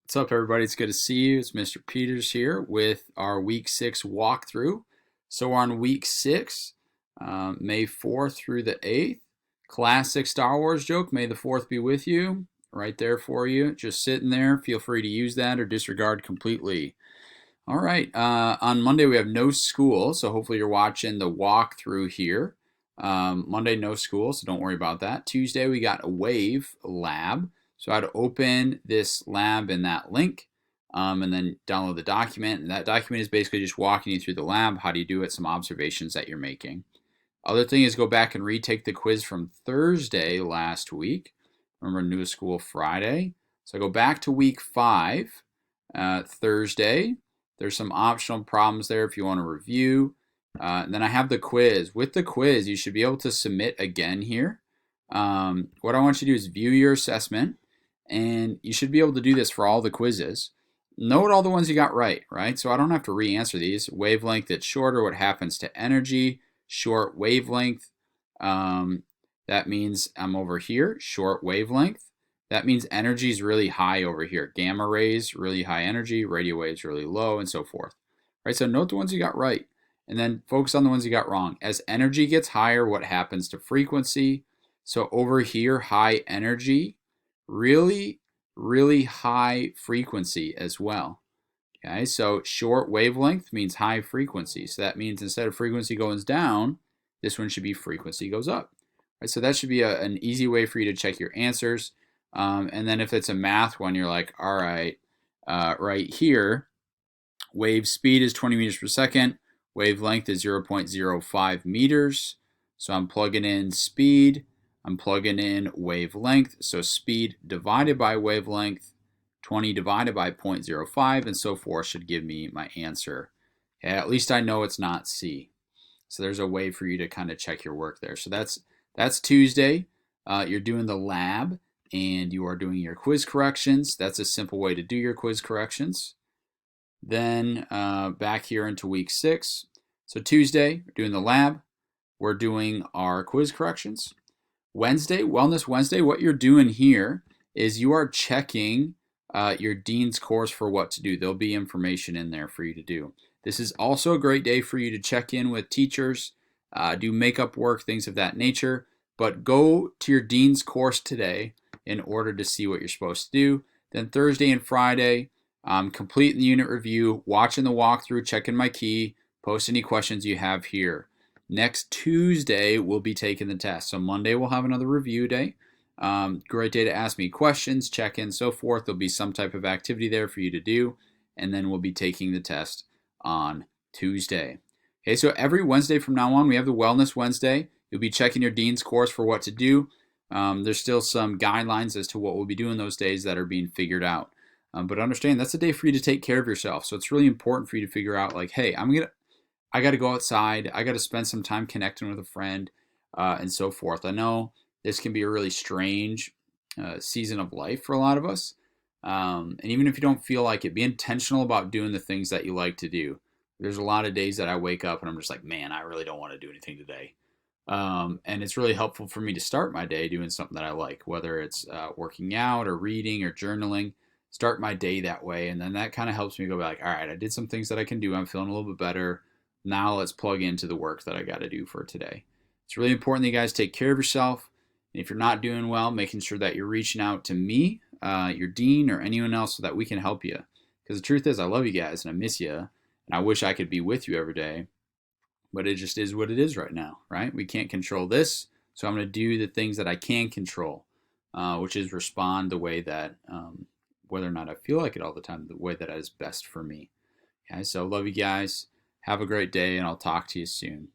What's up, everybody? It's good to see you. It's Mr. Peters here with our Week 6 walkthrough. So we're on Week 6, May 4th through the 8th. Classic Star Wars joke, May the 4th be with you. Right there for you. Just sitting there. Feel free to use that or disregard completely. All right. On Monday, we have no school, so hopefully you're watching the walkthrough here. Monday, no school, so don't worry about that. Tuesday, we got a wave lab. So I'd open this lab in that link and then download the document. And that document is basically just walking you through the lab. How do you do it? Some observations that you're making. Other thing is go back and retake the quiz from Thursday last week. Remember, new school Friday. So go back to week 5, Thursday. There's some optional problems there if you want to review. And then I have the quiz. With the quiz, you should be able to submit again here. What I want you to do is view your assessment, and you should be able to do this for all the quizzes. Note all the ones you got right? So I don't have to re-answer these. Wavelength, it's shorter. What happens to energy? Short wavelength. That means I'm over here, short wavelength. That means energy is really high over here. Gamma rays, really high energy. Radio waves, really low, and so forth. So note the ones you got right, and then focus on the ones you got wrong. As energy gets higher, what happens to frequency? So over here, high energy, really, really high frequency as well. Okay, so short wavelength means high frequency. So that means instead of frequency goes down, this one should be frequency goes up. So that should be an easy way for you to check your answers. And then if it's a math one, you're like, all right, right here, wave speed is 20 meters per second. Wavelength is 0.05 meters. So I'm plugging in speed. I'm plugging in wavelength. So speed divided by wavelength, 20 divided by 0.05, and so forth should give me my answer. Okay, at least I know it's not C. So there's a way for you to kind of check your work there. So that's Tuesday. You're doing the lab, and you are doing your quiz corrections. That's a simple way to do your quiz corrections. Then back here into week 6. So Tuesday, we're doing the lab. We're doing our quiz corrections. Wednesday, Wellness Wednesday, what you're doing here is you are checking your dean's course for what to do. There'll be information in there for you to do. This is also a great day for you to check in with teachers, do makeup work, things of that nature. But go to your dean's course today in order to see what you're supposed to do. Then Thursday and Friday, completing the unit review, watching the walkthrough, checking my key, post any questions you have here. Next Tuesday, we'll be taking the test. So Monday, we'll have another review day. Great day to ask me questions, check in, so forth. There'll be some type of activity there for you to do. And then we'll be taking the test on Tuesday. Okay, so every Wednesday from now on, we have the Wellness Wednesday. You'll be checking your dean's course for what to do. There's still some guidelines as to what we'll be doing those days that are being figured out. But understand that's a day for you to take care of yourself. So it's really important for you to figure out, like, hey, I got to go outside. I got to spend some time connecting with a friend and so forth. I know this can be a really strange season of life for a lot of us. And even if you don't feel like it, be intentional about doing the things that you like to do. There's a lot of days that I wake up and I'm just like, man, I really don't want to do anything today. And it's really helpful for me to start my day doing something that I like, whether it's working out or reading or journaling. Start my day that way, and then that kind of helps me go back, all right, I did some things that I can do. I'm feeling a little bit better. Now let's plug into the work that I got to do for today. It's really important that you guys take care of yourself. And if you're not doing well, making sure that you're reaching out to me, your dean, or anyone else so that we can help you. Because the truth is, I love you guys and I miss you, and I wish I could be with you every day. But it just is what it is right now, right? We can't control this, so I'm going to do the things that I can control, which is respond the way that, whether or not I feel like it all the time, the way that is best for me. Okay, so love you guys. Have a great day, and I'll talk to you soon.